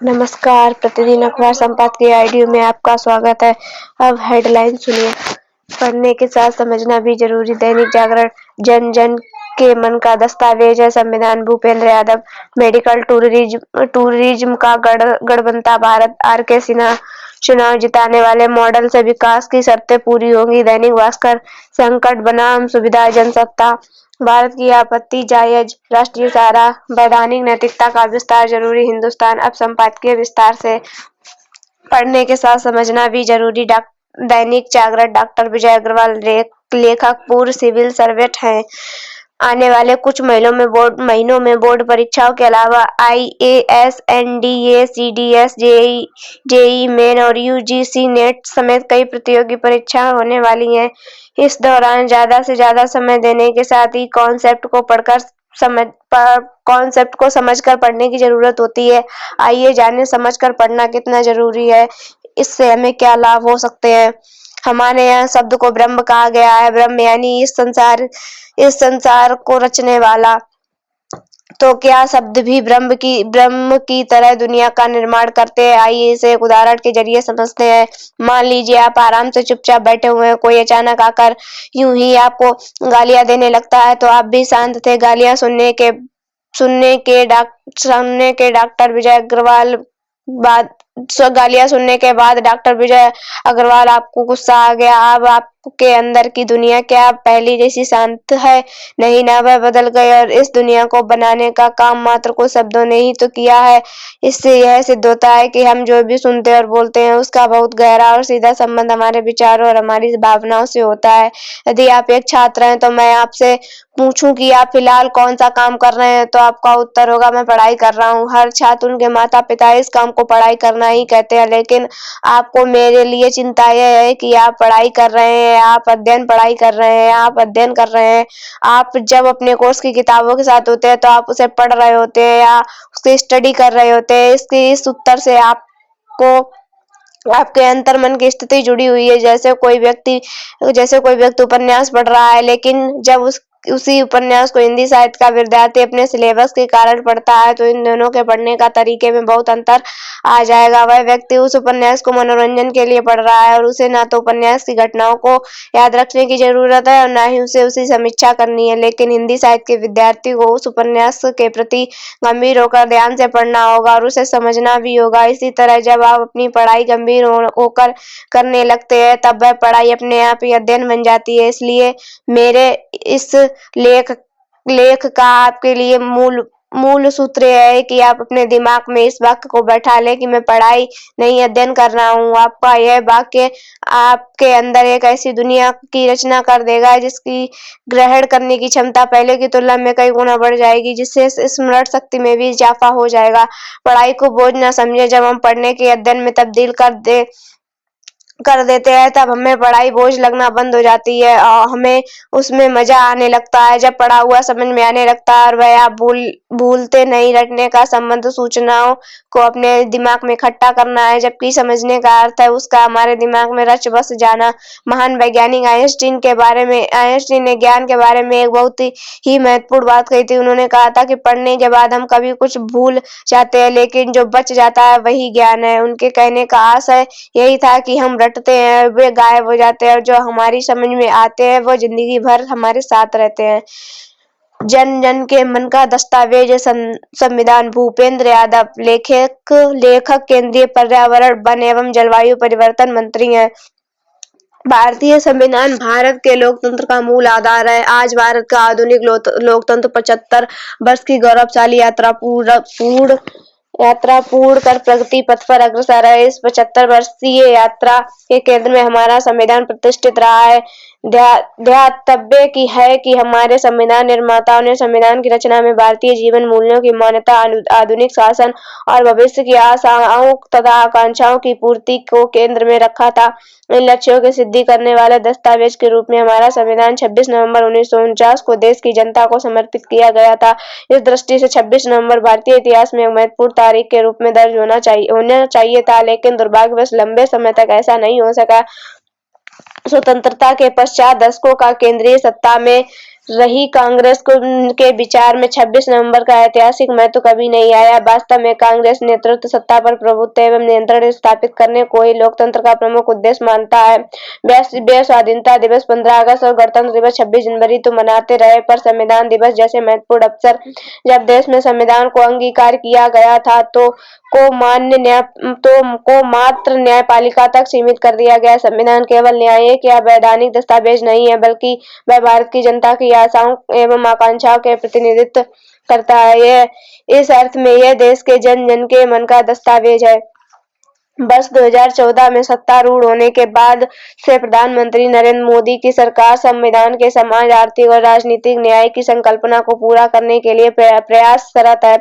नमस्कार, प्रतिदिन अखबार संपादकीय ऑडियो में आपका स्वागत है। अब हेडलाइन सुनिए। पढ़ने के साथ समझना भी जरूरी। दैनिक जागरण जन जन के मन का दस्तावेज है संविधान। भूपेंद्र यादव मेडिकल टूरिज्म का गढ़ बनता भारत। आर.के. सिन्हा चुनाव जिताने वाले मॉडल से विकास की शर्तें पूरी होंगी। दैनिक भास्कर संकट बनाम सुविधा जनसत्ता। भारत की आपत्ति जायज। राष्ट्रीय सहारा वैधानिक नैतिकता का विस्तार जरूरी। हिंदुस्तान अब संपादकीय विस्तार से। पढ़ने के साथ समझना भी जरूरी। दैनिक जागरण डॉक्टर विजय अग्रवाल लेखक पूर्व सिविल सर्वेंट हैं। आने वाले कुछ महीनों में बोर्ड परीक्षाओं के अलावा IAS, NDA, CDS, JEE main और UGC नेट समेत कई प्रतियोगी परीक्षाएं होने वाली हैं। इस दौरान ज्यादा से ज्यादा समय देने के साथ ही कॉन्सेप्ट को समझकर पढ़ने की जरूरत होती है। आइए जाने समझकर पढ़ना कितना जरूरी है, इससे हमें क्या लाभ हो सकते हैं। हमारे यहाँ शब्द को ब्रह्म कहा गया है। ब्रह्म यानी इस संसार को रचने वाला। तो क्या शब्द भी ब्रह्म की तरह दुनिया का निर्माण करते हैं। आइए इसे एक उदाहरण के जरिए समझते हैं। मान लीजिए आप आराम से चुपचाप बैठे हुए हैं, कोई अचानक आकर यूं ही आपको गालियां देने लगता है तो आप भी शांत थे। गालियां सुनने के डॉक्टर विजय अग्रवाल गालियां सुनने के बाद डॉक्टर विजय अग्रवाल आपको गुस्सा आ गया। अब आपके अंदर की दुनिया क्या पहली जैसी शांत है? नहीं ना, वह बदल गई और इस दुनिया को बनाने का काम मात्र कुछ शब्दों ने ही तो किया है। इससे यह सिद्ध होता है कि हम जो भी सुनते और बोलते हैं उसका बहुत गहरा और सीधा संबंध हमारे विचारों और हमारी भावनाओं से होता है। यदि आप एक छात्र हैं तो मैं आपसे पूछूं कि आप फिलहाल कौन सा काम कर रहे हैं तो आपका उत्तर होगा मैं पढ़ाई कर रहा हूँ। हर छात्र उनके माता पिता इस काम को पढ़ाई करना ही कहते हैं, लेकिन आपको मेरे लिए चिंता यह है कि आप पढ़ाई कर रहे हैं, आप अध्ययन कर रहे हैं। आप जब अपने कोर्स की किताबों के साथ होते हैं तो आप उसे पढ़ रहे होते हैं या उसकी स्टडी कर रहे होते हैं। इस उत्तर से आपको आपके अंतर मन की स्थिति जुड़ी हुई है। जैसे कोई व्यक्ति उपन्यास पढ़ रहा है, लेकिन जब उसी उपन्यास को हिंदी साहित्य का विद्यार्थी अपने सिलेबस के कारण पढ़ता है तो इन दोनों के पढ़ने का तरीके में बहुत अंतर आ जाएगा। वह व्यक्ति उस उपन्यास को मनोरंजन के लिए पढ़ रहा है और उसे ना तो उपन्यास की घटनाओं को याद रखने की जरूरत है और ना ही उसे उसकी समीक्षा करनी है। लेकिन हिंदी साहित्य के विद्यार्थी को उस उपन्यास के प्रति गंभीर होकर ध्यान से पढ़ना होगा और उसे समझना भी होगा। इसी तरह जब आप अपनी पढ़ाई गंभीर होकर करने लगते हैं तब वह पढ़ाई अपने आप ही अध्ययन बन जाती है। इसलिए मेरे इस लेख का आपके लिए मूल सूत्र यह है कि आप अपने दिमाग में इस वाक्य को बैठा लें कि मैं पढ़ाई नहीं अध्ययन कर रहा हूँ। आपका यह वाक्य आपके अंदर एक ऐसी दुनिया की रचना कर देगा जिसकी ग्रहण करने की क्षमता पहले की तुलना में कई गुना बढ़ जाएगी, जिससे स्मरण शक्ति में भी इजाफा हो जाएगा। पढ़ाई को बोझ न समझे। जब हम पढ़ने के अध्ययन में तब्दील कर देते हैं तब हमें पढ़ाई बोझ लगना बंद हो जाती है और हमें उसमें मजा आने लगता है। जब पढ़ा हुआ समझ में आने लगता है और वह आप भूलते नहीं। रटने का संबंध सूचनाओं को अपने दिमाग में इकट्ठा करना है, जबकि समझने का अर्थ है उसका हमारे दिमाग में रच बस जाना। महान वैज्ञानिक आइंस्टीन ने ज्ञान के बारे में एक बहुत ही महत्वपूर्ण बात कही थी। उन्होंने कहा था कि पढ़ने के बाद हम कभी कुछ भूल जाते हैं, लेकिन जो बच जाता है वही ज्ञान है। उनके कहने का आशय यही था कि हम रटते हैं, वे गायब हो जाते हैं और जो हमारी समझ में आते हैं वो जिंदगी भर हमारे साथ रहते हैं। जन जन के मन का दस्तावेज संविधान। भूपेंद्र यादव लेखक केंद्रीय पर्यावरण, वन एवं जलवायु परिवर्तन मंत्री हैं। भारतीय संविधान भारत के लोकतंत्र का मूल आधार है। आज भारत का आधुनिक लोकतंत्र 75 वर्ष की गौरवशाली यात्रा पूर्ण कर प्रगति पथ पर अग्रसर है। इस 75 वर्षीय यात्रा के केंद्र में हमारा संविधान प्रतिष्ठित रहा है। ध्यातव्य की है कि हमारे संविधान निर्माताओं ने संविधान की रचना में भारतीय जीवन मूल्यों की मान्यता, आधुनिक शासन और भविष्य की आशाओं तथा आकांक्षाओं की पूर्ति को केंद्र में रखा था। इन लक्ष्यों की सिद्धि करने वाले दस्तावेज के रूप में हमारा संविधान 26 नवंबर 1949 को देश की जनता को समर्पित किया गया था। इस दृष्टि से 26 नवंबर भारतीय इतिहास में एक महत्वपूर्ण तारीख के रूप में दर्ज होना चाहिए था, लेकिन दुर्भाग्यवश लंबे समय तक ऐसा नहीं हो सका। स्वतंत्रता के पश्चात दशकों का केंद्रीय सत्ता में रही कांग्रेस के विचार में 26 नवंबर का ऐतिहासिक महत्व कभी नहीं आया। वास्तव में कांग्रेस नेतृत्व सत्ता पर प्रभुत्व एवं नियंत्रण स्थापित करने को ही लोकतंत्र का प्रमुख उद्देश्य मानता है। वे स्वाधीनता दिवस 15 अगस्त और गणतंत्र दिवस 26 जनवरी तो मनाते रहे, पर संविधान दिवस जैसे महत्वपूर्ण अवसर जब देश में संविधान को अंगीकार किया गया था तो को मात्र न्यायपालिका तक सीमित कर दिया गया। संविधान केवल न्यायिक या वैधानिक दस्तावेज नहीं है, बल्कि वह भारत की जनता की आशाओं एवं आकांक्षाओं के प्रतिनिधित्व करता है। यह इस अर्थ में यह देश के जन जन के मन का दस्तावेज है। वर्ष 2014 में सत्तारूढ़ होने के बाद से प्रधानमंत्री नरेंद्र मोदी की सरकार संविधान के समाज, आर्थिक और राजनीतिक न्याय की संकल्पना को पूरा करने के लिए प्रयासरत है।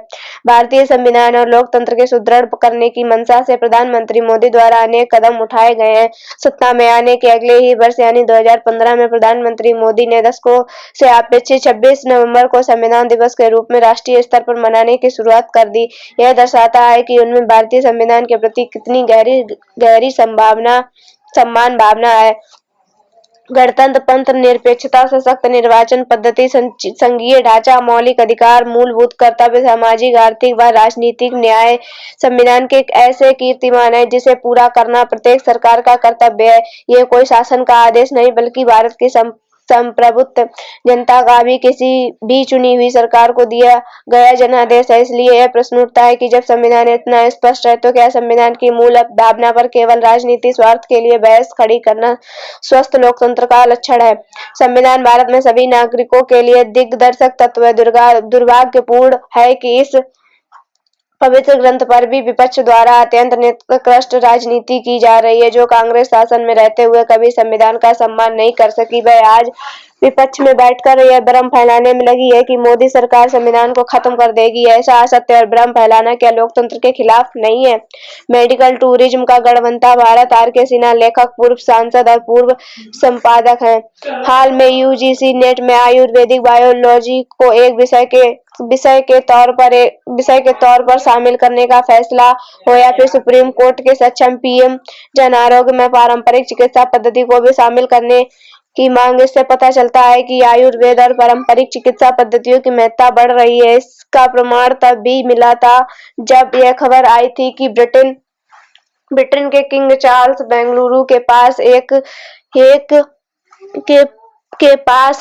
भारतीय संविधान और लोकतंत्र के सुदृढ़ करने की मंशा से प्रधानमंत्री मोदी द्वारा अनेक कदम उठाए गए हैं। सत्ता में आने के अगले ही वर्ष यानी 2015 में प्रधानमंत्री मोदी ने दशकों से अपेक्षित 26 नवंबर को संविधान दिवस के रूप में राष्ट्रीय स्तर पर मनाने की शुरुआत कर दी। यह दर्शाता है कि उनमें भारतीय संविधान के प्रति कितनी गहरी सम्मान भावना है। गणतंत्र, पंथ निरपेक्षता, सशक्त निर्वाचन पद्धति, संघीय ढांचा, मौलिक अधिकार, मूलभूत कर्तव्य, सामाजिक, आर्थिक व राजनीतिक न्याय संविधान के ऐसे कीर्तिमान है जिसे पूरा करना प्रत्येक सरकार का कर्तव्य है। यह कोई शासन का आदेश नहीं, बल्कि भारत की संप्रभुत्व जनता का भी किसी भी चुनी हुई सरकार को दिया गया जनादेश है। इसलिए यह प्रश्न उठता है कि जब संविधान इतना स्पष्ट है तो क्या संविधान की मूल भावना पर केवल राजनीतिक स्वार्थ के लिए बहस खड़ी करना स्वस्थ लोकतंत्र का लक्षण है? संविधान भारत में सभी नागरिकों के लिए दिग्दर्शक तत्व है। दुर्भाग्यपूर्ण है कि इस पवित्र ग्रंथ पर भी विपक्ष द्वारा अत्यंत निकृष्ट राजनीति की जा रही है। जो कांग्रेस शासन में रहते हुए कभी संविधान का सम्मान नहीं कर सकी, वह आज विपक्ष में बैठकर यह भ्रम फैलाने में लगी है कि मोदी सरकार संविधान को खत्म कर देगी। ऐसा असत्य और भ्रम फैलाना क्या लोकतंत्र के खिलाफ नहीं है? मेडिकल टूरिज्म का गढ़वंता भारत R.K. सिन्हा लेखक, पूर्व सांसद और पूर्व संपादक हैं। हाल में UGC नेट में आयुर्वेदिक बायोलॉजी को एक विषय के तौर पर शामिल करने का फैसला हो या फिर सुप्रीम कोर्ट के सक्षम PM जन आरोग्य में पारंपरिक चिकित्सा पद्धति को भी शामिल करने की मांग, इससे पता चलता है कि आयुर्वेद और पारंपरिक चिकित्सा पद्धतियों की महत्ता बढ़ रही है। इसका प्रमाण तब भी मिला था जब यह खबर आई थी कि ब्रिटेन के किंग चार्ल्स बेंगलुरु के पास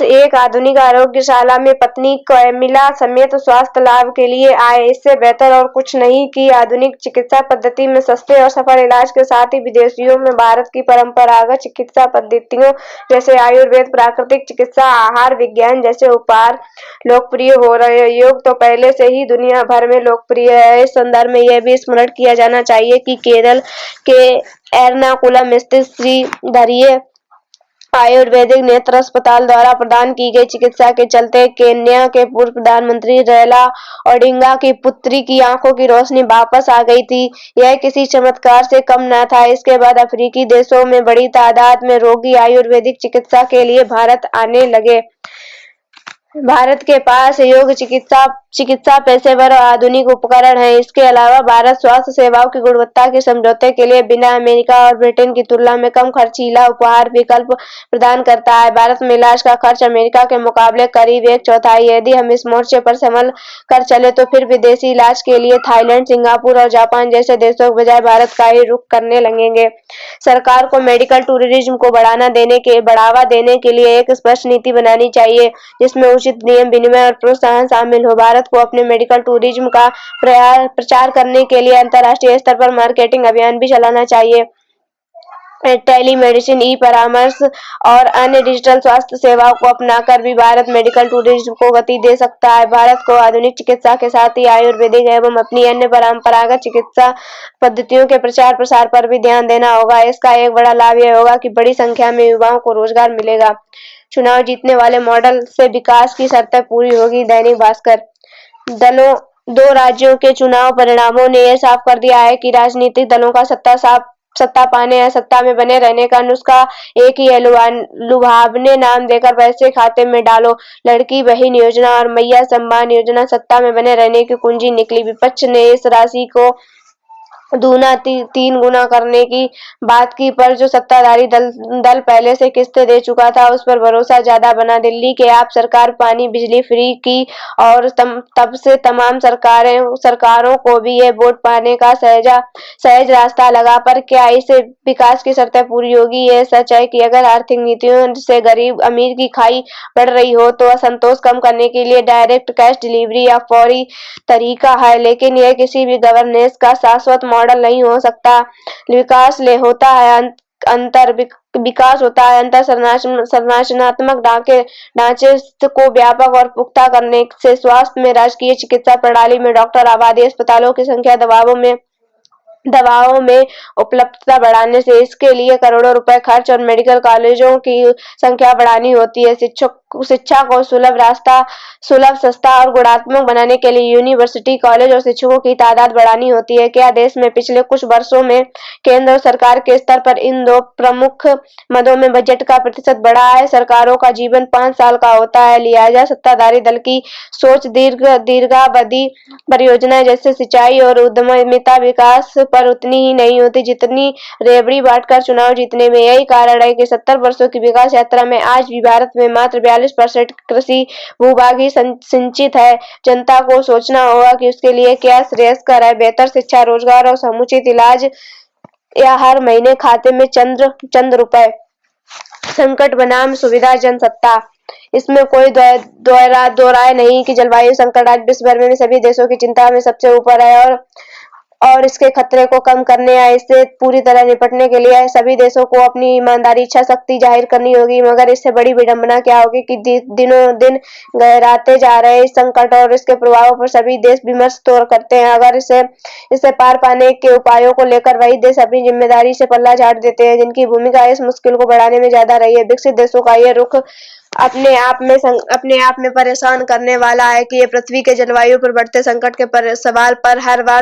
एक आधुनिक आरोग्यशाला में पत्नी कैमिला समेत स्वास्थ्य लाभ के लिए आए। इससे बेहतर और कुछ नहीं कि आधुनिक चिकित्सा पद्धति में सस्ते और सफल इलाज के साथ ही विदेशियों में भारत की परंपरागत चिकित्सा पद्धतियों जैसे आयुर्वेद, प्राकृतिक चिकित्सा, आहार विज्ञान जैसे उपचार लोकप्रिय हो रहे हैं। योग तो पहले से ही दुनिया भर में लोकप्रिय है। इस संदर्भ में यह भी स्मरण किया जाना चाहिए कि केरल के एर्नाकुलम स्थित श्री धैर्य आयुर्वेदिक नेत्र अस्पताल द्वारा प्रदान की गई चिकित्सा के चलते केन्या के पूर्व प्रधानमंत्री रैला ओडिंगा की पुत्री की आंखों की रोशनी वापस आ गई थी। यह किसी चमत्कार से कम न था। इसके बाद अफ्रीकी देशों में बड़ी तादाद में रोगी आयुर्वेदिक चिकित्सा के लिए भारत आने लगे। भारत के पास योग चिकित्सा पेशेवर और आधुनिक उपकरण हैं। इसके अलावा भारत स्वास्थ्य सेवाओं की गुणवत्ता के समझौते के लिए बिना अमेरिका और ब्रिटेन की तुलना में कम खर्चीला उपहार विकल्प प्रदान करता है। भारत में इलाज का खर्च अमेरिका के मुकाबले करीब 1/4 है। यदि हम इस मोर्चे पर संभल कर चले तो फिर विदेशी इलाज के लिए थाईलैंड, सिंगापुर और जापान जैसे देशों के बजाय भारत का ही रुख करने लगेंगे। सरकार को मेडिकल टूरिज्म को बढ़ावा देने के लिए एक स्पष्ट नीति बनानी चाहिए जिसमें उचित नियम विनिमय और प्रोत्साहन शामिल हो। भारत को अपने मेडिकल टूरिज्म का प्रचार करने के लिए अंतर्राष्ट्रीय स्तर पर मार्केटिंग अभियान भी चलाना चाहिए। टेलीमेडिसिन, ई-परामर्श और अन्य डिजिटल स्वास्थ्य सेवाओं को अपनाकर भी भारत मेडिकल टूरिज्म को गति दे सकता है। भारत को आधुनिक चिकित्सा के साथ ही आयुर्वेदिक एवं अपनी अन्य परंपरागत चिकित्सा पद्धतियों के प्रचार प्रसार पर भी ध्यान देना होगा। इसका एक बड़ा लाभ यह होगा कि बड़ी संख्या में युवाओं को रोजगार मिलेगा। चुनाव जीतने वाले मॉडल से विकास की शर्तें पूरी होगी। दैनिक भास्कर। दो राज्यों के चुनाव परिणामों ने यह साफ कर दिया है कि राजनीतिक दलों का सत्ता पाने या सत्ता में बने रहने का नुस्खा एक ही है, लुभावने नाम देकर पैसे खाते में डालो। लड़की बहन योजना और मैया सम्मान योजना सत्ता में बने रहने की कुंजी निकली। विपक्ष ने इस राशि को तीन गुना करने की बात की, पर जो सत्ताधारी दल पहले से किस्तें दे चुका था, उस पर भरोसा ज्यादा बना। दिल्ली के आप सरकार पानी बिजली फ्री की और तब से तमाम सरकारों को भी ये वोट पाने का सहज रास्ता लगा। पर क्या इसे विकास की शर्तें पूरी होगी? ये सच है कि अगर आर्थिक नीतियों से गरीब अमीर की खाई बढ़ रही हो तो असंतोष कम करने के लिए डायरेक्ट कैश डिलीवरी या फौरी तरीका है, लेकिन यह किसी भी गवर्नेंस का शाश्वत मॉडल नहीं हो सकता। विकास होता है अंतर संरचनात्मक ढांचे को व्यापक और पुख्ता करने से। स्वास्थ्य में राजकीय चिकित्सा प्रणाली में डॉक्टर, आबादी, अस्पतालों की संख्या, दवाओं में उपलब्धता बढ़ाने से। इसके लिए करोड़ों रुपए खर्च और मेडिकल कॉलेजों की संख्या बढ़ानी होती है। शिक्षा को सुलभ, सस्ता और गुणात्मक बनाने के लिए यूनिवर्सिटी, कॉलेज और शिक्षकों की तादाद बढ़ानी होती है। क्या देश में पिछले कुछ वर्षों में केंद्र सरकार के स्तर पर इन दो प्रमुख मदों में बजट का प्रतिशत बढ़ा है? सरकारों का जीवन 5 साल का होता है, लिहाजा सत्ताधारी दल की सोच दीर्घावधि परियोजनाएं जैसे सिंचाई और उद्यमिता विकास पर उतनी ही नहीं होती जितनी रेवड़ी बांटकर चुनाव जीतने में। यही कारण है कि 70 वर्षों की विकास यात्रा में आज भी भारत में मात्र 42% कृषि भूभाग ही सिंचित है। जनता को सोचना होगा कि उसके लिए क्या श्रेयस्कर है, बेहतर शिक्षा, रोजगार और समुचित इलाज, या हर महीने खाते में चंद रुपए। संकट बनाम सुविधा जनसत्ता। इसमें कोई दो राय नहीं कि जलवायु संकट आज विश्व भर में सभी देशों की चिंता में सबसे ऊपर है और इसके खतरे को कम करने या इससे पूरी तरह निपटने के लिए सभी देशों को अपनी ईमानदारी, इच्छा शक्ति जाहिर करनी होगी। मगर इससे बड़ी विडंबना क्या होगी कि दिनों दिन गहराते जा रहे इस संकट और इसके प्रभावों पर सभी देश विमर्श तो करते हैं, अगर इसे पार पाने के उपायों को लेकर वही देश अपनी जिम्मेदारी से पल्ला झाड़ देते हैं जिनकी भूमिका इस मुश्किल को बढ़ाने में ज्यादा रही है। विकसित देशों का ये रुख अपने आप में परेशान करने वाला है कि ये पृथ्वी के जलवायु पर बढ़ते संकट के सवाल पर हर बार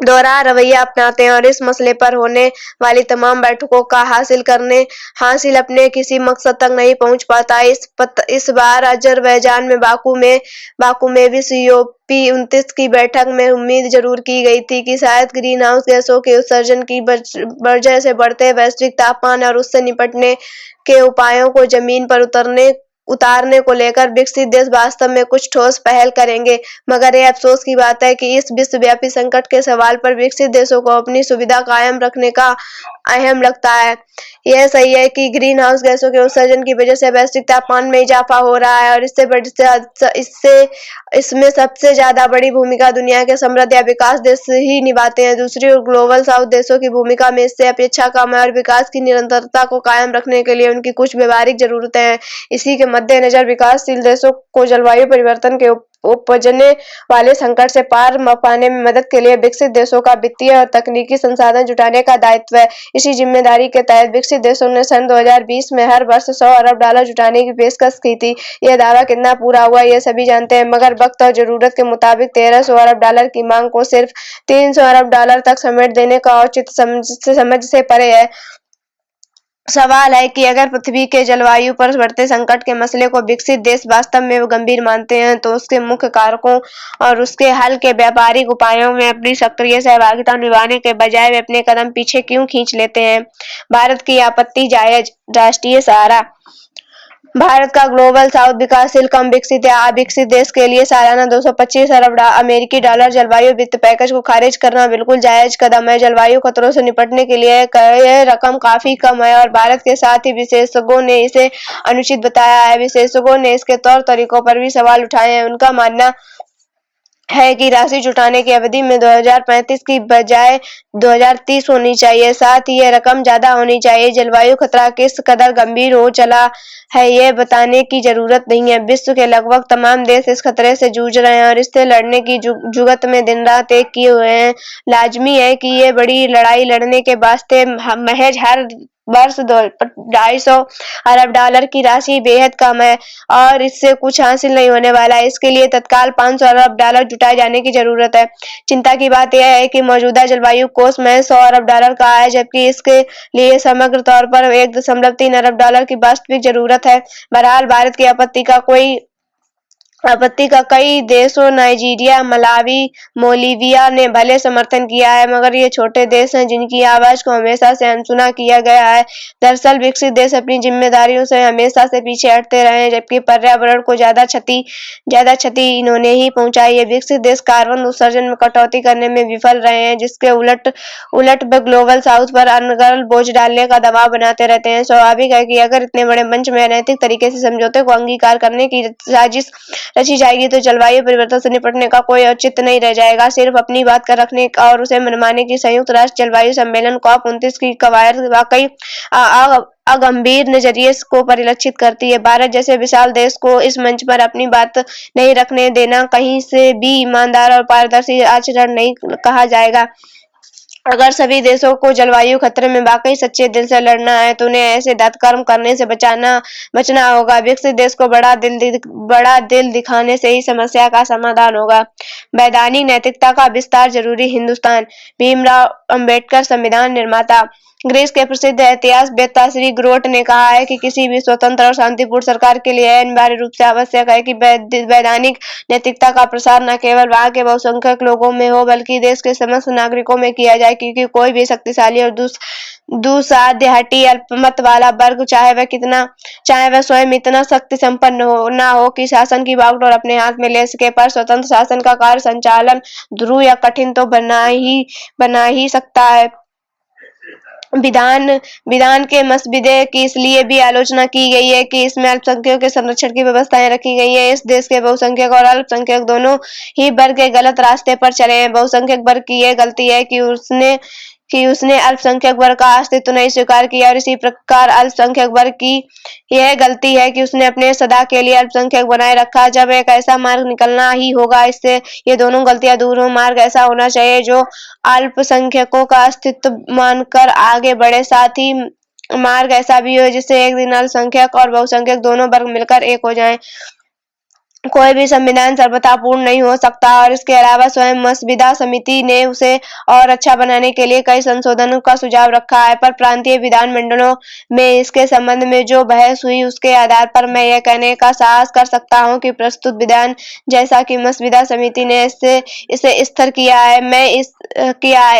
दोहरा रवैया अपनाते हैं और इस मसले पर होने वाली तमाम बैठकों का हासिल अपने किसी मकसद तक नहीं पहुंच पाता। इस बार अजरबैजान में बाकू में भी COP29 की बैठक में उम्मीद जरूर की गई थी कि शायद ग्रीन हाउस गैसों के उत्सर्जन की वजह से बढ़ते वैश्विक तापमान और उससे निपटने के उपायों को जमीन पर उतारने को लेकर विकसित देश वास्तव में कुछ ठोस पहल करेंगे। मगर यह अफसोस की बात है कि इस विश्वव्यापी संकट के सवाल पर विकसित देशों को अपनी सुविधा कायम रखने का अहम लगता है। यह सही है कि ग्रीन हाउस गैसों के उत्सर्जन की वजह से वैश्विक तापमान में इजाफा हो रहा है और इसमें सबसे ज्यादा बड़ी भूमिका दुनिया के समृद्ध या विकास देश ही निभाते हैं। दूसरी ओर ग्लोबल साउथ देशों की भूमिका में इससे अपेक्षा कम है और विकास की निरंतरता को कायम रखने के लिए उनकी कुछ व्यवहारिक जरूरतें हैं। इसी के मद्देनजर विकासशील देशों को जलवायु परिवर्तन के उपजने वाले संकट से पार पाने में मदद के लिए विकसित देशों का वित्तीय और तकनीकी संसाधन जुटाने का दायित्व है। इसी जिम्मेदारी के तहत विकसित देशों ने सन 2020 में हर वर्ष $100 अरब जुटाने की पेशकश की थी। यह दावा कितना पूरा हुआ ये सभी जानते हैं, मगर वक्त और जरूरत के मुताबिक $1300 अरब की मांग को सिर्फ $300 अरब तक समेट देने का औचित्य समझ से परे है। सवाल है कि अगर पृथ्वी के जलवायु पर बढ़ते संकट के मसले को विकसित देश वास्तव में गंभीर मानते हैं तो उसके मुख्य कारकों और उसके हल के व्यापारिक उपायों में अपनी सक्रिय सहभागिता निभाने के बजाय वे अपने कदम पीछे क्यों खींच लेते हैं? भारत की आपत्ति जायज। राष्ट्रीय सहारा। भारत का ग्लोबल साउथ विकासशील, कम विकसित या अविकसित देश के लिए सालाना $225 अरब जलवायु वित्त पैकेज को खारिज करना बिल्कुल जायज कदम है। जलवायु खतरों से निपटने के लिए यह रकम काफी कम है और भारत के साथ ही विशेषज्ञों ने इसे अनुचित बताया है। विशेषज्ञों ने इसके तौर तरीकों पर भी सवाल उठाए हैं। उनका मानना है कि राशि जुटाने की अवधि में 2035 की बजाय 2030 होनी चाहिए। साथ ही यह रकम ज्यादा होनी चाहिए। जलवायु खतरा किस कदर गंभीर हो चला है यह बताने की जरूरत नहीं है। विश्व के लगभग तमाम देश इस खतरे से जूझ रहे हैं और इससे लड़ने की जुगत में दिन रात एक किए हुए हैं। लाजमी है कि ये बड़ी लड़ाई लड़ने के वास्ते महज हर वर्ष $250 अरब की राशि बेहद कम है और इससे कुछ हासिल नहीं होने वाला है। इसके लिए तत्काल $500 अरब जुटाए जाने की जरूरत है। चिंता की बात यह है कि मौजूदा जलवायु कोष में $100 अरब का है, जबकि इसके लिए समग्र तौर पर $1.3 अरब की वास्तविक जरूरत है। बहरहाल भारत की आपत्ति का कोई आपत्ति का कई देशों नाइजीरिया, मलावी, बोलिविया ने भले समर्थन किया है, मगर ये छोटे देश हैं जिनकी आवाज को हमेशा से अनसुना किया गया है। दरअसल विकसित देश अपनी जिम्मेदारियों से हमेशा से पीछे हटते रहे हैं, जबकि पर्यावरण को ज्यादा क्षति इन्होंने ही पहुंचाई है। विकसित देश कार्बन उत्सर्जन में कटौती करने में विफल रहे हैं, जिसके उलट उलट वे ग्लोबल साउथ पर अनर्गल बोझ डालने का दबाव बनाते रहते हैं। स्वाभाविक है कि अगर इतने बड़े मंच में अनैतिक तरीके से समझौते को अंगीकार करने की साजिश रची जाएगी तो जलवायु परिवर्तन से निपटने का कोई औचित्य नहीं रह जाएगा। सिर्फ अपनी बात कर रखने और उसे मनमाने की संयुक्त राष्ट्र जलवायु सम्मेलन COP29 की कवायद वाकई अगंभीर नजरिए को परिलक्षित करती है। भारत जैसे विशाल देश को इस मंच पर अपनी बात नहीं रखने देना कहीं से भी ईमानदार और पारदर्शी आचरण नहीं कहा जाएगा। अगर सभी देशों को जलवायु खतरे में वाकई सच्चे दिल से लड़ना है तो उन्हें ऐसे दुष्कर्म करने से बचना होगा। विकसित देश को बड़ा दिल दिखाने से ही समस्या का समाधान होगा। वैधानिक नैतिकता का विस्तार जरूरी। हिंदुस्तान। भीमराव अंबेडकर, संविधान निर्माता। ग्रीस के प्रसिद्ध इतिहासवेत्ता श्री ग्रोट ने कहा है कि किसी भी स्वतंत्र और शांतिपूर्ण सरकार के लिए अनिवार्य रूप से आवश्यक है कि वैधानिक नैतिकता का प्रसार न केवल वहां के बहुसंख्यक लोगों में हो बल्कि देश के समस्त नागरिकों में किया जाए, क्योंकि कोई भी शक्तिशाली और दुसाध्य हठी अल्पमत वाला वर्ग चाहे वह स्वयं इतना शक्ति संपन्न ना हो कि शासन की बागडोर अपने हाथ में ले सके, पर स्वतंत्र शासन का कार्य संचालन ध्रुव या कठिन तो बना ही सकता है। विधान के मसविदे की इसलिए भी आलोचना की गई है कि इसमें अल्पसंख्यकों के संरक्षण की व्यवस्थाएं रखी गई हैं। इस देश के बहुसंख्यक और अल्पसंख्यक दोनों ही वर्ग के गलत रास्ते पर चले हैं। बहुसंख्यक वर्ग की यह गलती है कि उसने अल्पसंख्यक वर्ग का अस्तित्व नहीं स्वीकार किया, और इसी प्रकार अल्पसंख्यक वर्ग की यह गलती है कि उसने अपने सदा के लिए अल्पसंख्यक बनाए रखा। जब एक ऐसा मार्ग निकलना ही होगा इससे ये दोनों गलतियां दूर हो। मार्ग ऐसा होना चाहिए जो अल्पसंख्यकों का अस्तित्व मानकर आगे बढ़े, साथ ही मार्ग ऐसा भी हो जिससे एक दिन अल्पसंख्यक और बहुसंख्यक दोनों वर्ग मिलकर एक हो जाएं। कोई भी संविधान सर्वथा पूर्ण नहीं हो सकता, और इसके अलावा स्वयं मसविदा समिति ने उसे और अच्छा बनाने के लिए कई संशोधनों का सुझाव रखा है, पर प्रांतीय विधानमंडलों में इसके संबंध में जो बहस हुई उसके आधार पर मैं यह कहने का साहस कर सकता हूं कि प्रस्तुत विधान, जैसा कि मसविदा समिति ने इसे स्थिर किया है,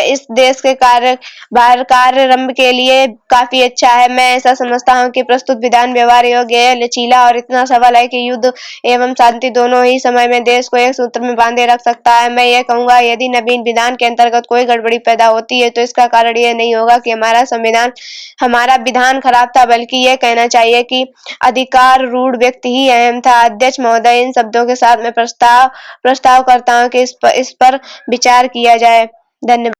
इस देश के कार्यारंभ के लिए काफी अच्छा है। मैं ऐसा समझता हूं कि प्रस्तुत विधान व्यवहार योग्य है, लचीला और इतना सबल है कि युद्ध एवं शांति दोनों ही समय में देश को एक सूत्र में बांधे रख सकता है। मैं ये कहूंगा, यदि नवीन विधान के अंतर्गत कोई गड़बड़ी पैदा होती है तो इसका कारण यह नहीं होगा कि हमारा विधान खराब था, बल्कि यह कहना चाहिए कि अधिकारूढ़ व्यक्ति ही अहम था। अध्यक्ष महोदय, इन शब्दों के साथ मैं प्रस्ताव करता हूं कि इस पर विचार किया जाए। धन्यवाद।